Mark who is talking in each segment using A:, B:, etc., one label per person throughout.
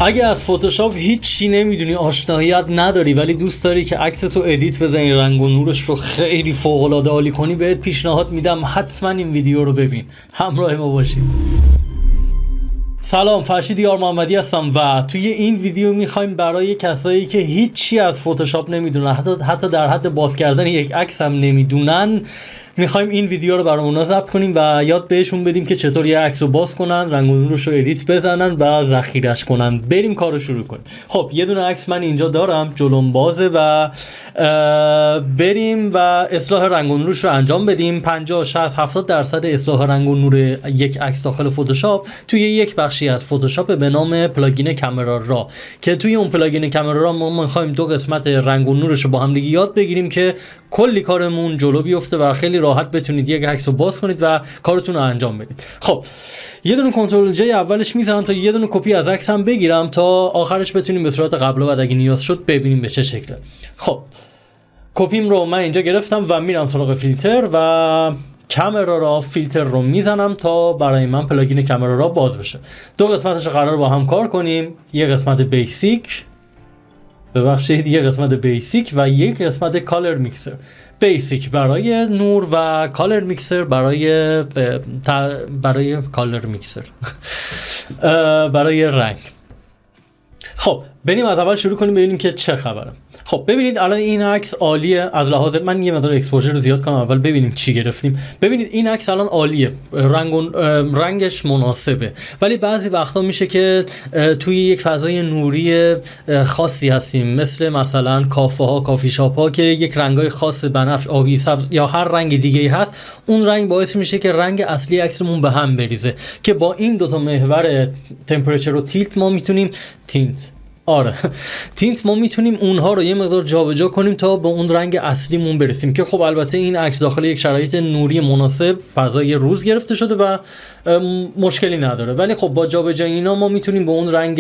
A: اگه از فتوشاپ هیچی نمیدونی، آشناییت نداری، ولی دوست داری که عکس تو ادیت بزنی، رنگ و نورش رو خیلی فوق العاده عالی کنی، بهت پیشنهاد میدم حتما این ویدیو رو ببین. همراه ما باشید. سلام، فرشید یار محمدی هستم و توی این ویدیو میخوایم برای کسایی که هیچی از فتوشاپ نمیدونن، حتی در حد باز کردن یک عکس هم نمیدونن، میخوایم این ویدیو رو برای اونا ضبط کنیم و یاد بهشون بدیم که چطور یه عکس رو باز کنن، رنگ و نورش رو ادیت بزنن و ذخیره‌اش کنن. بریم کارو شروع کنیم. خب یه دونه عکس من اینجا دارم، جلوم بازه و بریم و اصلاح رنگ و نورش رو انجام بدیم. 50 60 70% اصلاح رنگ و نور یک عکس داخل فتوشاپ توی یک بخشی از فتوشاپ به نام پلاگین کامرا را، که توی اون پلاگین کامرا را ما می‌خوایم دو قسمت رنگ و نورش رو با هم دیگه یاد بگیریم که کلی کارمون جلو بیفته و خیلی راحت بتونید یک عکس رو باز کنید و کارتون رو انجام بدید. خب یه دونه کنترل جی اولش میزنم تا یه دونه کپی از عکس هم بگیرم تا آخرش بتونیم به صورت قبل و بعد اگه نیاز شد ببینیم به چه شکله. خب کپیم رو من اینجا گرفتم و میرم سراغ فیلتر و کامرا را فیلتر رو میزنم تا برای من پلاگین کامرا را باز بشه. دو قسمتش رو قرار با هم کار کنیم، یه قسمت بیسیک، ببخشید یه قسمت بیسیک و یک قسمت کالر میکسر. بیسیک برای نور و کالر میکسر برای کالر میکسر برای رنگ. خب بریم از اول شروع کنیم ببینیم که چه خبره. خب ببینید الان این عکس عالیه از لحاظ، من یه مقدار اکسپوژر رو زیاد کنم اول ببینیم چی گرفتیم. ببینید این عکس الان عالیه، رنگش مناسبه، ولی بعضی وقتا میشه که توی یک فضای نوری خاصی هستیم، مثلا کافه ها، کافی شاپ ها که یک رنگای خاص بنفش، آبی، سبز یا هر رنگ دیگه ای هست، اون رنگ باعث میشه که رنگ اصلی عکسمون به هم بریزه، که با این دو تا محور تمپرچر و تیلت ما میتونیم تینت ما میتونیم اونها رو یه مقدار جابجا کنیم تا به اون رنگ اصلیمون برسیم، که خب البته این عکس داخل یک شرایط نوری مناسب، فضای روز گرفته شده و مشکلی نداره، ولی خب با جابجایی اینا ما میتونیم به اون رنگ،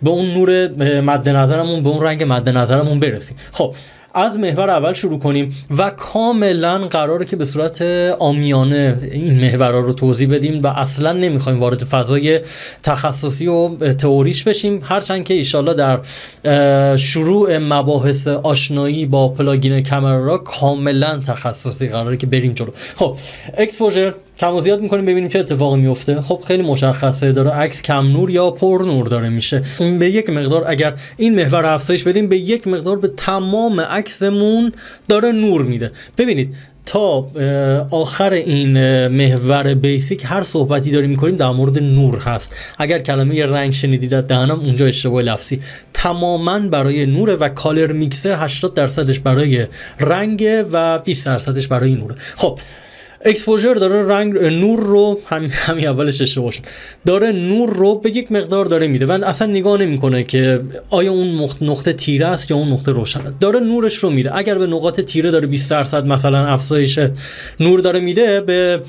A: به اون نور مد نظرمون، به اون رنگ مد نظرمون برسیم. خب از محور اول شروع کنیم و کاملا قراره که به صورت عامیانه این محورها رو توضیح بدیم و اصلا نمیخوایم وارد فضای تخصصی و تئوریش بشیم، هرچند که ایشالله در شروع مباحث آشنایی با پلاگین کامرا را کاملا تخصصی قراره که بریم جلو. خب اکسپوژر کم و زیاد میکنیم ببینیم چه اتفاقی میفته. خب خیلی مشخصه داره عکس کم نور یا پر نور داره میشه. به یک مقدار اگر این محور افزایش بدیم به یک مقدار به تمام عکسمون داره نور میده. ببینید تا آخر این محور بیسیک هر صحبتی داریم میکنیم در مورد نور هست. اگر کلمه رنگ شنیدید از دهنم اونجا اشتباه لفظی، تماما برای نوره و کالر میکسر 80% برای رنگ و 20% برای نوره. خب اکسپوژر داره رنگ نور رو همین اولش اشتباه شد، داره نور رو به یک مقدار داره میده و اصلا نگاه نمیکنه که آیا اون نقطه تیره است یا اون نقطه روشنه، داره نورش رو میده. اگر به نقاط تیره داره 20% مثلا افزایش نور داره میده، به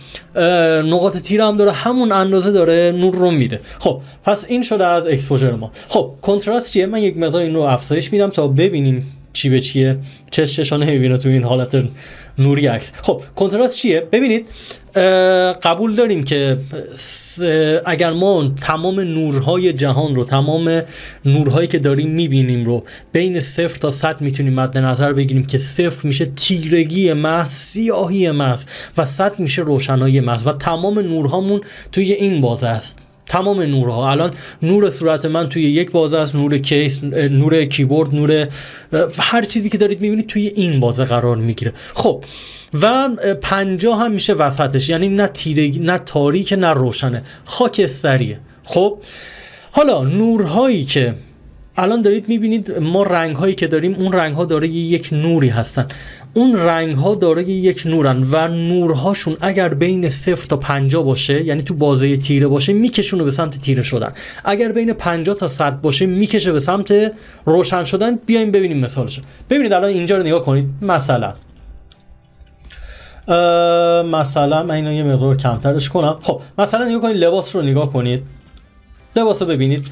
A: نقاط تیره هم داره همون اندازه داره نور رو میده. خب پس این شده از اکسپوژر ما. خب کنتراست چیه؟ من یک مقدار این رو افزایش میدم تا ببینیم چی به چیه، چشانه میبینه تو این حالت نوری عکس. خب کنتراست چیه؟ ببینید قبول داریم که اگر ما تمام نورهای جهان رو، تمام نورهایی که داریم میبینیم رو بین 0 تا 100 میتونیم مد نظر بگیریم که 0 میشه تیرگی محض، سیاهی محض و 100 میشه روشنایی محض و تمام نورهامون توی این بازه است. تمام نورها، الان نور صورت من توی یک بازه است، نور کیس، نور کیبورد، نور هر چیزی که دارید میبینید توی این بازه قرار میگیره. خب و 50 هم میشه وسطش، یعنی نه تیرگی، نه تاریک، نه روشنه، خاکستریه. خب حالا نورهایی که الان دارید میبینید، ما رنگ هایی که داریم، اون رنگ ها داره یک نوری هستن، اون رنگ ها داره یک نورن و نورهاشون اگر بین 0 تا 50 باشه، یعنی تو بازه تیره باشه، میکشونه به سمت تیره شدن. اگر بین 50 تا 100 باشه میکشه به سمت روشن شدن. بیایم ببینیم مثالشو. ببینید الان اینجا رو نگاه کنید. مثلا من اینو یه مقدار کمترش کنم. خب مثلا نگاه کنید، لباس رو نگاه کنید، لباس رو ببینید،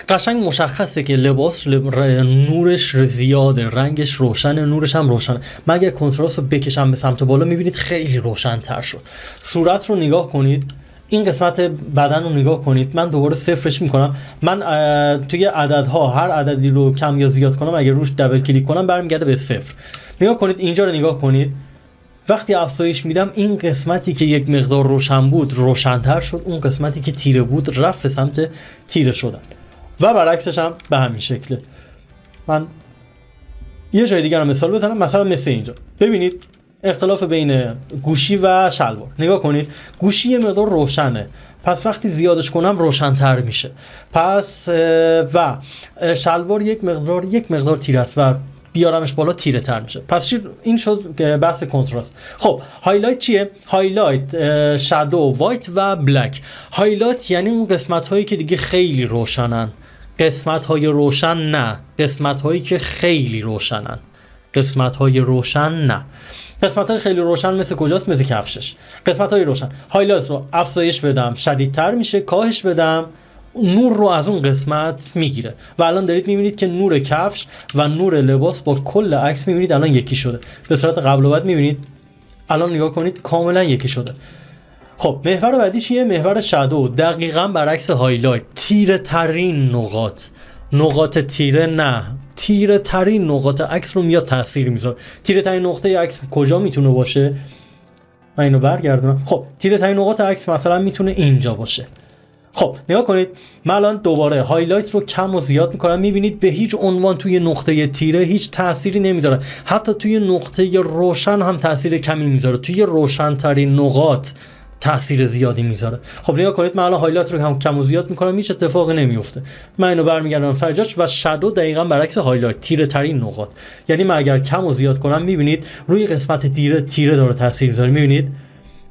A: قشنگ مشخصه که لباس نورش زیاده، رنگش روشنه، نورش هم روشنه. من اگر کنتراست رو بکشم به سمت بالا میبینید خیلی روشن تر شد. صورت رو نگاه کنید، این قسمت بدن رو نگاه کنید، من دوباره صفرش میکنم. من توی عددها هر عددی رو کم یا زیاد کنم اگر روش دبل کلیک کنم برمیگرده به صفر. نگاه کنید اینجا رو نگاه کنید، وقتی افزایش میدم این قسمتی که یک مقدار روشن بود روشن‌تر شد، اون قسمتی که تیره بود رفت به سمت تیره شدن و برعکسش هم به همین شکله. من یه جای دیگر هم مثال بزنم، مثلا مثل اینجا ببینید اختلاف بین گوشی و شلوار. نگاه کنید گوشی یه مقدار روشنه، پس وقتی زیادش کنم روشن‌تر میشه، پس و شلوار یک مقدار تیره است و بیارمش بالا تیره تر میشه. پس این شد بحث کنتراست. خب هایلایت چیه؟ هایلایت شادو، وایت و بلک. هایلایت یعنی اون قسمت هایی که دیگه خیلی روشنن، قسمت های روشن نه، قسمت هایی که خیلی روشنن، قسمت های روشن نه. قسمت های خیلی روشن مثل کجاست؟ مثل کفشش. قسمت های روشن هایلایت رو افزایش بدم شدیدتر میشه، کاهش بدم نور رو از اون قسمت میگیره و الان دارید میبینید که نور کفش و نور لباس با کل عکس میبینید الان یکی شده. به صورت قبل و بعد میبینید الان نگاه کنید کاملا یکی شده. خب محور بعدی چیه؟ محور شادو، دقیقاً برعکس هایلایت. تیره ترین نقاط تیره نه، تیره ترین نقاط عکس رو میاد تاثیر میذاره. تیره ترین نقطه عکس کجا میتونه باشه؟ من اینو برگردونم. خب تیره ترین نقاط عکس مثلا میتونه اینجا باشه. خب نگاه کنید من الان دوباره هایلایت رو کم و زیاد میکنم، میبینید به هیچ عنوان توی نقطه تیره هیچ تأثیری نمیذاره، حتی توی نقطه روشن هم تأثیر کمی میذاره، توی روشن ترین نقاط تأثیر زیادی میذاره. خب نگاه کنید من الان هایلایت رو هم کم و زیاد میکنم هیچ اتفاقی نمیفته. من اینو برمیگردم سر جاش و شادو دقیقاً برعکس هایلایت، تیره ترین نقاط. یعنی من اگر کم و زیاد کنم میبینید روی قسمت تیره داره تأثیر میذاره. میبینید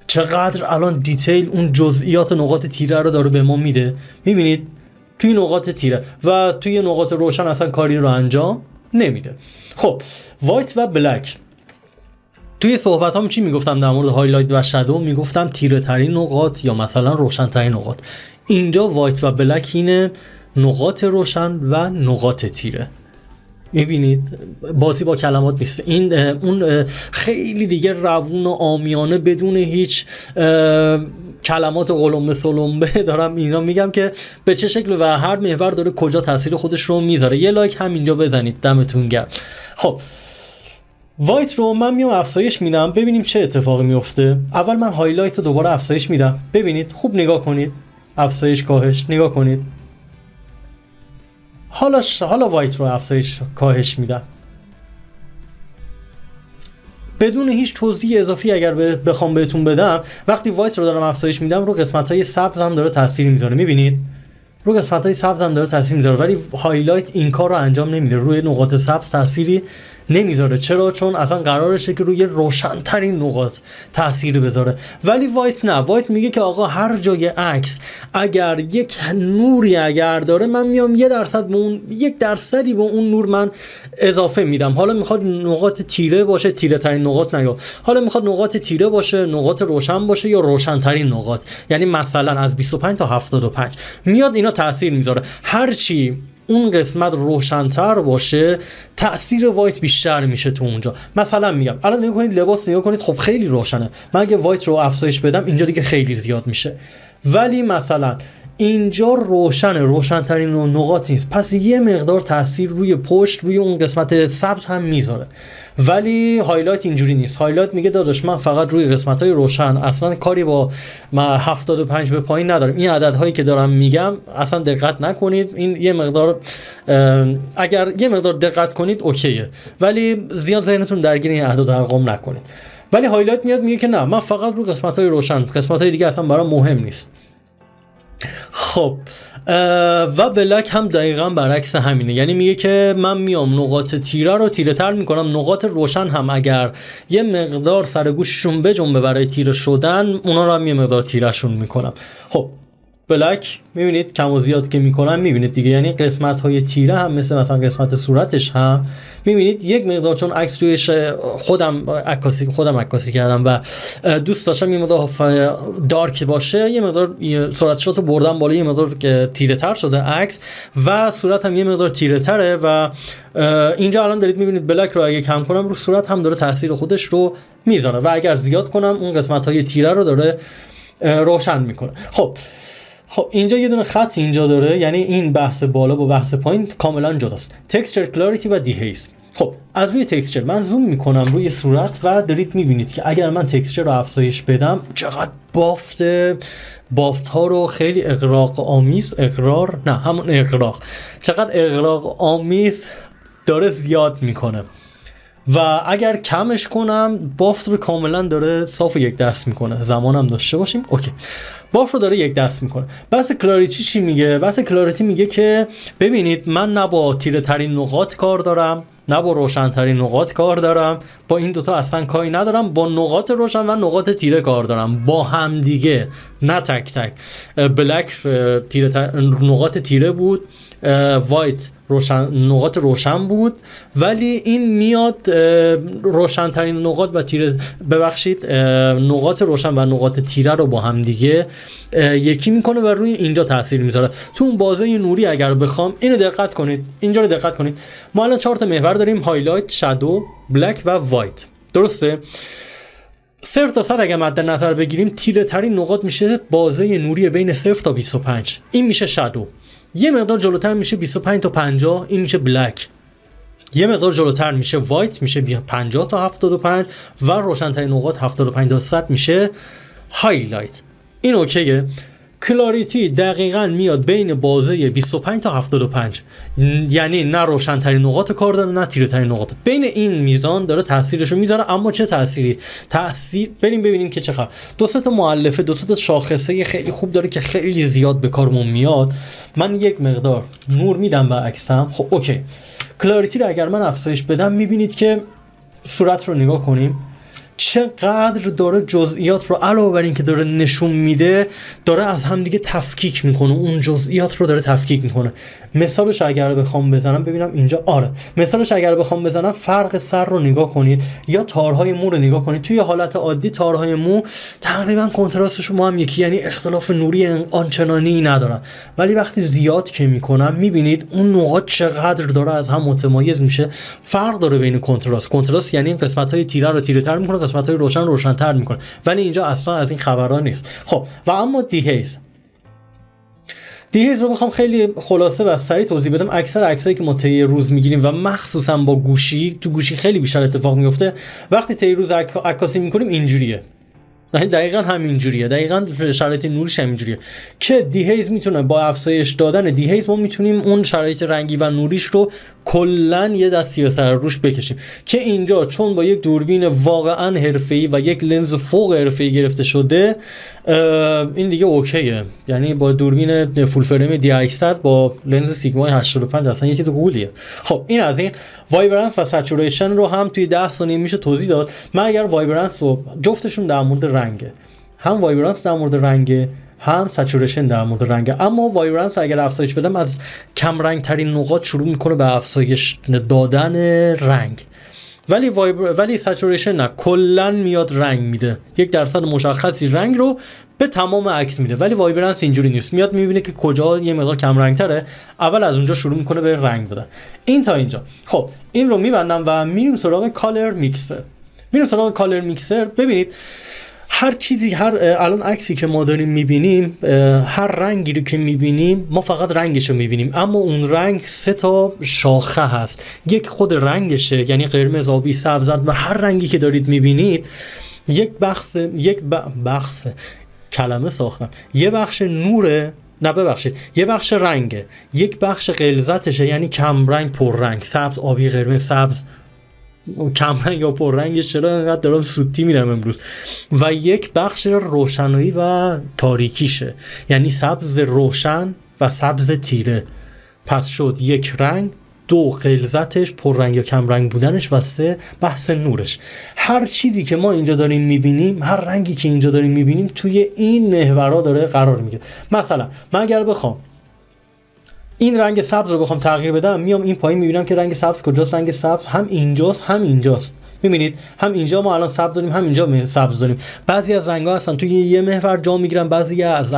A: چقدر الان دیتیل اون جزئیات نقاط تیره رو داره به ما میده. میبینید توی نقاط تیره و توی نقاط روشن اصلا کاری رو انجام نمیده. خب وایت و بلک، توی صحبتام چی میگفتم در مورد هایلایت و شادو؟ میگفتم تیره ترین نقاط یا مثلا روشن ترین نقاط. اینجا وایت و بلک اینه نقاط روشن و نقاط تیره. میبینید بازی با کلمات نیست، این اون خیلی دیگه روون و عامیانه بدون هیچ کلمات قلمبه سلمبه دارم اینا میگم که به چه شکل و هر محور داره کجا تاثیر خودش رو میذاره. یه لایک هم اینجا بزنید دمتون گرم. خب وایت رو من میام افزایش میدم، ببینیم چه اتفاقی میفته. اول من هایلایت رو دوباره افزایش میدم، ببینید خوب نگاه کنید، افزایش کاهش نگاه کنید. حالا وایت رو افزایش کاهش میدم بدون هیچ توضیح اضافی. اگر بخوام بهتون بدم وقتی وایت رو دارم افزایش میدم رو قسمت‌های سبز هم داره تاثیر میذاره. میبینید رو قسمت‌های سبز هم داره تاثیر میذاره، ولی هایلایت این کار رو انجام نمیده، روی نقاط سبز تأثیری نمیذاره. چرا؟ چون اصلا قرارشه که روی روشن‌ترین نقاط تأثیر بذاره. ولی وایت نه، وایت میگه که آقا هر جای عکس اگر یک نوری اگر داره من میام 1% به اون 1% به اون نور من اضافه میدم. حالا میخواد نقاط تیره باشه، تیره ترین نقاط نه، حالا میخواد نقاط تیره باشه، نقاط روشن باشه یا روشن‌ترین نقاط، یعنی مثلا از 25 تا 75 میاد اینا تأثیر میذاره. هر چی اون قسمت روشن‌تر باشه تأثیر وایت بیشتر میشه تو اونجا. مثلا میگم الان نگاه کنید لباس نگاه کنید، خب خیلی روشنه، من اگه وایت رو افزایش بدم اینجا دیگه خیلی زیاد میشه، ولی مثلا اینجا روشن‌ترین نقاط نیست، پس یه مقدار تاثیر روی پشت روی اون قسمت سبز هم میذاره. ولی هایلایت اینجوری نیست. هایلایت میگه داداش من فقط روی قسمت‌های روشن، اصلا کاری با من 75 به پایین ندارم، این عددهایی که دارم میگم اصلا دقت نکنید، این یه مقدار اگر یه مقدار دقت کنید اوکیه، ولی زیاد ذهنتون درگیر این اعداد و ارقام نکنید. ولی هایلایت میاد میگه که نه من فقط روی قسمت‌های روشن، قسمت‌های دیگه اصلا برام مهم نیست. خب و بلک هم دقیقاً برعکس همینه، یعنی میگه که من میام نقاط تیره رو تیره تر میکنم، نقاط روشن هم اگر یه مقدار سر گوششون بجنبه برای تیره شدن اونا رو هم یه مقدار تیرهشون میکنم. خب بلک میبینید کم و زیاد که میکنم میبینید دیگه، یعنی قسمت های تیره هم مثل مثلا قسمت صورتش هم میبینید یک مقدار، چون عکس تویش خودم عکاسی کردم و دوست داشتم یه مقدار دارک باشه، یه مقدار صورتشاتو بردم بالا، یه مقدار که تیره تر شده عکس و صورت هم یه مقدار تیره تره و اینجا الان دارید میبینید بلک رو اگه کم کنم رو صورت هم داره تاثیر خودش رو میذاره و اگر زیاد کنم اون قسمت های تیره رو داره روشن میکنه. خب اینجا یه دونه خط اینجا داره، یعنی این بحث بالا با بحث پایین کاملا جداست. تکسچر، کلاریتی و دیهیز. خب از روی تکسچر من زوم میکنم روی صورت و دارید میبینید که اگر من تکسچر رو افزایش بدم چقدر بافت ها رو خیلی چقدر اغراق آمیز داره زیاد میکنه و اگر کمش کنم بافت رو کاملا داره صاف یک دست میکنه. زمانم داشته باشیم. اوکی، بافت رو داره یک دست میکنه. بحث کلاریتی چی میگه؟ بحث کلاریتی میگه که ببینید من نه با تیره ترین نقاط کار دارم نه با روشن ترین نقاط کار دارم، با این دوتا اصلا کاری ندارم، با نقاط روشن و نقاط تیره کار دارم با هم دیگه، نه تک تک. بلک نقاط تیره بود، وایت نقاط روشن بود، ولی این میاد روشن ترین نقاط و تیره نقاط روشن و نقاط تیره رو با هم دیگه یکی میکنه و روی اینجا تاثیر میذاره. تو اون بازه نوری اگر بخوام اینو دقت کنید، اینجا رو دقت کنید، ما الان 4 تا محور داریم: هایلایت، شادو، بلک و وایت. درسته؟ 0 تا 100 اگه مد نظر بگیریم تیره ترین نقاط میشه بازه نوری بین 0 تا 25، این میشه شادو. یه مقدار جلوتر میشه 25 تا 50، این میشه بلک. یه مقدار جلوتر میشه وایت، میشه 50 تا 75 و روشن‌ترین نقاط 75 تا 100 میشه هایلایت. این اوکیه. کلاریتی دقیقاً میاد بین بازه 25 تا 75، یعنی نه روشن‌ترین نقاط کار داره نه تیره ترین نقاط. بین این میزان داره تاثیرشو میذاره. اما چه تاثیری؟ بریم ببینیم که چقدر. دو سه تا مؤلفه، دو سه تا شاخصه خیلی خوب داره که خیلی زیاد به کارمون میاد. من یک مقدار نور میدم به عکسم. خب اوکی، کلاریتی رو اگر من افزایش بدم میبینید که صورت رو نگاه کنیم چقدر داره جزئیات رو علاوه بر این که داره نشون میده داره از هم دیگه تفکیک میکنه، اون جزئیات رو داره تفکیک میکنه. مثالش اگر بخوام بزنم، ببینم اینجا، مثالش اگر بخوام بزنم، فرق سر رو نگاه کنید یا تارهای مو رو نگاه کنید. توی حالت عادی تارهای مو تقریبا کنتراستشون با هم یکی، یعنی اختلاف نوری آنچنانی ندارن، ولی وقتی زیاد که میکنم میبینید اون نقاط چقدر داره از هم متمایز میشه. فرق داره بین کنتراست یعنی قسمت‌های تیره رو تیره تر میکنه، قسمت‌های روشن روشن‌تر میکنه، ولی اینجا اصلا از این خبرها نیست. خب و اما دیهیز رو بخوام خیلی خلاصه و سریع توضیح بدم، اکثر عکسایی که ما طی روز میگیریم و مخصوصا با گوشی، تو گوشی خیلی بیشتر اتفاق میفته. وقتی طی روز عکاسی میکنیم اینجوریه، دقیقاً همینجوریه، دقیقاً شرایط نورش همینجوریه که دیهیز میتونه با افزایش دادن دیهیز ما میتونیم اون شرایط رنگی و نوریش رو کلاً یه دستی سر روش بکشیم که اینجا چون با یک دوربین واقعاً حرفه‌ای و یک لنز فوق حرفه‌ای گرفته شده این دیگه اوکیه. یعنی با دوربین فول فریم دی 800 با لنز سیگما 85 اصلا یه چیز قولیه. خب این از این. وایبرنس و سچوریشن رو هم توی 10 ثانیه میشه توضیح داد. من اگر وایبرنس رو، جفتشون در مورد رنگه، هم وایبرنس در مورد رنگه هم سچوریشن در مورد رنگه، اما وایبرنس اگر افزایش بدم از کم رنگ ترین نقاط شروع میکنه به افزایش دادن رنگ، ولی سچوریشن نه، کلا میاد رنگ میده، 1% مشخصی رنگ رو به تمام عکس میده. ولی وایبرنس اینجوری نیست، میاد میبینه که کجا یه مقدار کم رنگ تره، اول از اونجا شروع میکنه به رنگ دادن. این تا اینجا. خب این رو میبندم و میریم سراغ کالر میکسر. ببینید هر چیزی، الان عکسی که ما داریم میبینیم، هر رنگی رو که میبینیم ما فقط رنگش رو میبینیم، اما اون رنگ 3 تا شاخه هست. یک خود رنگشه، یعنی قرمز، آبی، سبز، زرد، و هر رنگی که دارید میبینید یک یه بخش رنگه، یک بخش غلظتشه، یعنی کم رنگ پر رنگ، سبز، آبی، قرمز، سبز، کم رنگ یا پر رنگش، چرا انقدر دارم سوتی میدم امروز، و یک بخش روشنایی و تاریکیشه، یعنی سبز روشن و سبز تیره. پس شد 1 رنگ، 2 غلظتش، پر رنگ یا کم رنگ بودنش، و 3 بحث نورش. هر چیزی که ما اینجا داریم میبینیم، هر رنگی که اینجا داریم میبینیم توی این محورها داره قرار میگیره. مثلا من اگر بخوام این رنگ سبز رو بخوام تغییر بدم، میام این پایین میبینم که رنگ سبز کجاست. رنگ سبز هم اینجاست هم اینجاست، می‌بینید هم اینجا ما الان سبز داریم هم اینجا سبز داریم. بعضی از رنگ‌ها هستن توی یه محور جا میگیرن، بعضی از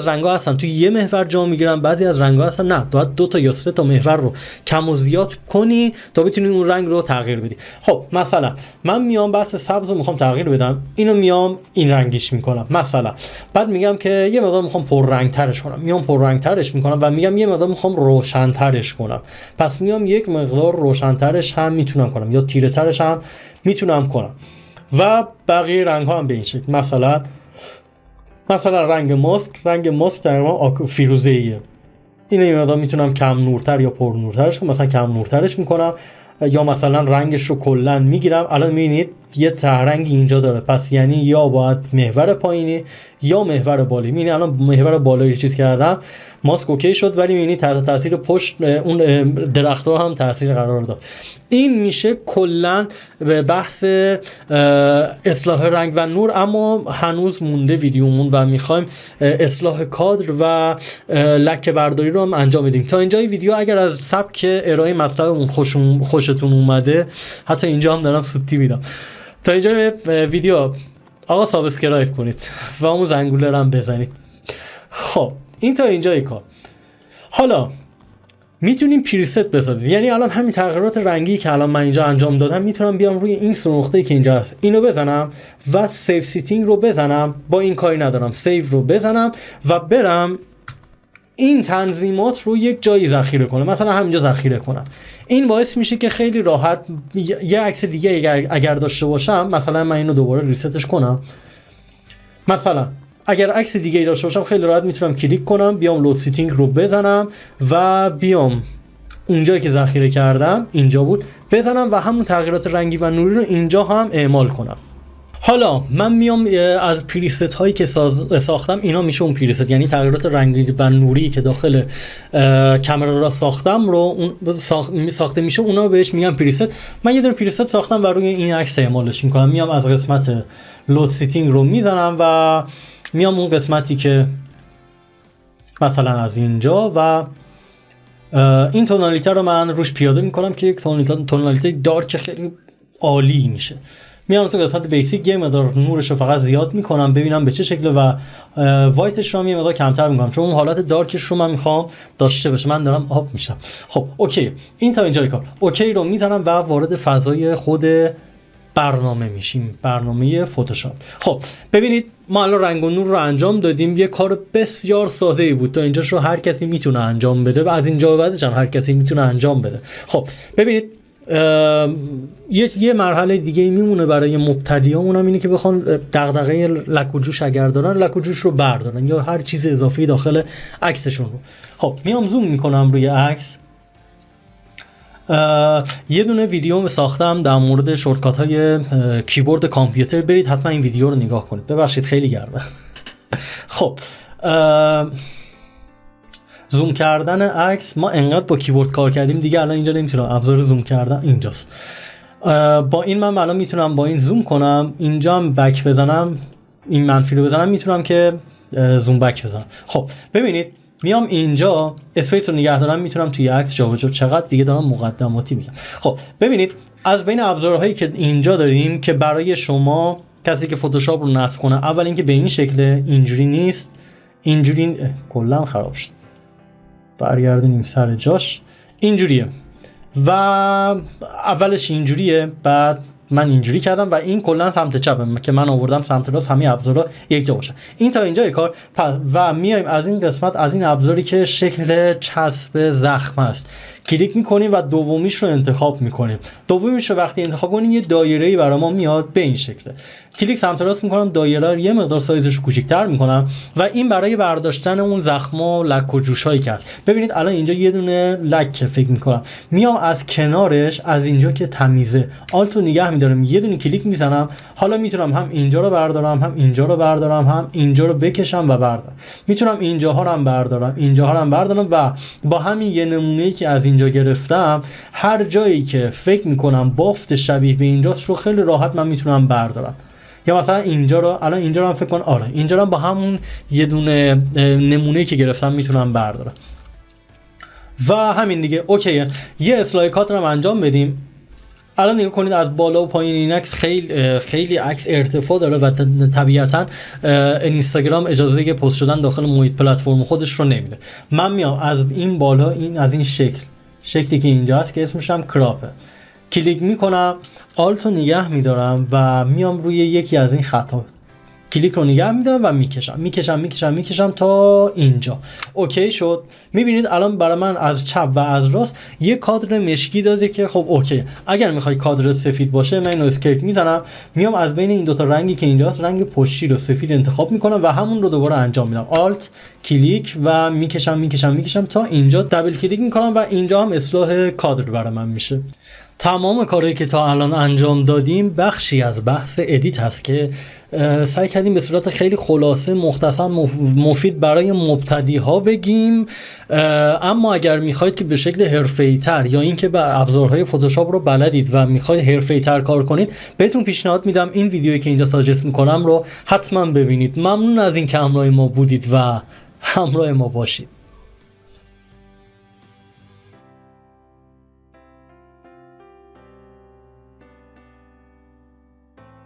A: رنگ‌ها هستن توی یه محور جا میگیرن، بعضی از رنگ‌ها هستن نه، باید 2 تا یا 3 تا محور رو کم و زیاد کنی تا بتونی اون رنگ رو تغییر بدی. خب مثلا من میام بحث سبز رو میخوام تغییر بدم، اینو میام این رنگیش میکنم مثلا، بعد میگم که یه مقدار میخوام پررنگ‌ترش کنم، میام پررنگ‌ترش میکنم و میگم یه مقدار میخوام روشن‌ترش کنم، پس میام یک مقدار روشن‌ترش هم میتونم کنم یا تیره‌ترش هم میتونم کنم و بقیه رنگ‌ها هم به این شکل. مثلا رنگ ماسک در واقع فیروزه‌ایه، اینو یه مقدار میتونم کم نورتر یا پر نورترش کنم، مثلا کم نورترش میکنم، یا مثلا رنگش رو کلا میگیرم. الان میبینید یه تهرنگی اینجا داره، پس یعنی یا باید محور پایینی یا محور بالایی. میبینید الان محور بالایی چیز کردم، ماسک اوکی شد، ولی میبینید تحت تاثیر پشت اون درخت‌ها هم تاثیر قرار داد. این میشه کلا به بحث اصلاح رنگ و نور، اما هنوز مونده ویدیومون و میخوایم اصلاح کادر و لکه برداری رو هم انجام بدیم. تا اینجای ویدیو اگر از سبک ارائه مطلبمون خوشتون اومده، حتی اینجا هم دارم سوتی میدم، تا اینجای ویدیو آقا سابسکرایب کنید و اون زنگوله رو هم بزنید. خب این تا اینجای کار. حالا میتونیم پریست بسازید، یعنی الان همین تغییرات رنگی که الان من اینجا انجام دادم میتونم بیام روی این نقطه‌ای که اینجا هست اینو بزنم و سیو سیتینگ رو بزنم، با این کاری ندارم، سیو رو بزنم و برم این تنظیمات رو یک جایی ذخیره کنم، مثلا همینجا ذخیره کنم. این باعث میشه که خیلی راحت یه عکس دیگه اگر داشته باشم، مثلا من اینو دوباره ریستش کنم، مثلا اگر عکس دیگه ای داشته باشم خیلی راحت میتونم کلیک کنم، بیام لود سیتینگ رو بزنم و بیام اونجایی که ذخیره کردم اینجا بود بزنم و همون تغییرات رنگی و نوری رو اینجا هم اعمال کنم. حالا من میام از پریست هایی که ساختم، اینا میشه اون پریست، یعنی تغییرات رنگی و نوری که داخل کامera را ساختم رو ساخته میشه، اونا بهش میگم پریست. من یه دونه پریست ساختم و روی این عکس اعمالش میکنم. میام از قسمت لود سیتینگ رو میزنم و میام اون قسمتی که مثلا از اینجا و این تونالیته رو من روش پیاده میکنم که یک تونالیته دارک خیلی عالی میشه. میام تو قسمت بیسیک یه مقدار نورش رو فقط زیاد میکنم ببینم به چه شکله و وایتش رو یه مقدار کمتر میکنم، چون اون حالت دارکش رو من میخوام داشته باشه. من دارم آب میشم. خب اوکی، این تا اینجای کار. اوکی رو میزنم و وارد فضای خود برنامه میشیم، برنامه فتوشاپ. خب ببینید ما الان رنگ و نور رو انجام دادیم، یه کار بسیار ساده ای بود. تا اینجاش رو هر کسی میتونه انجام بده و از اینجا به بعدش هم هر کسی میتونه انجام بده. خب ببینید یه مرحله دیگه میمونه برای مبتدیان، اونم اینه که بخوان دغدغه لک و جوش اگر دارن لک و جوش رو بردارن یا هر چیز اضافی داخل عکسشون رو. خب میام زوم میکنم روی عکس. یه دونه ویدیو ساختم در مورد شورتکات های کیبورد کامپیوتر، برید حتما این ویدیو رو نگاه کنید. ببخشید خیلی گرمه. خب زوم کردن عکس، ما انقدر با کیبورد کار کردیم دیگه الان اینجا نمیتونم ابزار زوم کردن اینجاست. با این من الان میتونم با این زوم کنم، اینجا هم بک بزنم، این منفی رو بزنم میتونم که زوم بک بزنم. خب ببینید میام اینجا اسپیس رو نگه دارم، میتونم توی عکس جابجا. چقدر دیگه دارم مقدماتی میگم. خب ببینید از بین ابزارهایی که اینجا داریم که برای شما کسی که فتوشاپ رو نصب کنه، اول اینکه به این شکل اینجوری نیست، اینجوری کلا خراب شد، برگردونیم سر جاش، اینجوریه و اولش اینجوریه، بعد من اینجوری کردم و این کلا سمت چپم که من آوردم سمت راست، همه ابزارا یک جا باشه. این تا اینجای کار. و میایم از این قسمت، از این ابزاری که شکل چسب زخم است کلیک میکنیم و دومیش رو انتخاب میکنیم. دومیش رو وقتی انتخاب کنیم یه دایره‌ای برای ما میاد به این شکله. کلیک سمت راست میکنم، دایره رو یه مقدار سایزش رو کوچیک‌تر میکنم و این برای برداشتن اون زخم‌ها و لک و جوشایی که هست. ببینید الان اینجا یه دونه لک فکر میکنم، میام از کنارش از اینجا که تمیزه آلتو نگه میدارم، یه دونه کلیک میزنم. حالا میتونم هم اینجا رو بردارم، هم اینجا رو بردارم، هم اینجا رو بکشم و بردارم. میتونم اینجاها رو هم بردارم، اینجاها رو هم بردارم و با همین یه نمونه‌ای که از اینجا گرفتم هر جایی که فکر میکنم بافت شبیه به اینجاست رو خیلی راحت من میتونم بردارم. یا مثلا اینجا رو، الان اینجا رو هم فکر کن، آره اینجا رو هم با همون یه دونه نمونه‌ای که گرفتم میتونم بردارم و همین دیگه. اوکیه، یه اصلاح کات رو انجام بدیم. الان نگاه کنید از بالا و پایین این عکس خیلی عکس ارتفاع داره و طبیعتا اینستاگرام اجازه پست شدن داخل محیط پلتفرم خودش رو نمیده. من میام از این بالا از این شکلی که اینجا هست که اسمش هم کراپه، کلیک میکنم، آلت رو نگه میدارم و میام روی یکی از این خطا، کلیک رو نگه میدارم و میکشم تا اینجا. اوکی شد. میبینید الان برای من از چپ و از راست یه کادر مشکی داده که خب اوکی. اگر میخوای کادر سفید باشه من اینو اسکیپ میزنم، میام از بین این دوتا رنگی که اینجاست رنگ پشتی رو سفید انتخاب میکنم و همون رو دوباره انجام میدم، آلت کلیک و میکشم تا اینجا، دبل کلیک میکنم و اینجا هم اصلاح کادر برای من میشه. تمام کارهایی که تا الان انجام دادیم بخشی از بحث ادیت هست که سعی کردیم به صورت خیلی خلاصه مختصر مفید برای مبتدی ها بگیم. اما اگر میخواید که به شکل حرفه‌ای تر یا اینکه به ابزارهای فتوشاپ رو بلدید و میخواید حرفه‌ای تر کار کنید، بهتون پیشنهاد میدم این ویدیویی که اینجا ساجست میکنم رو حتما ببینید. ممنون از اینکه همراه ما بودید و همراه ما باشید.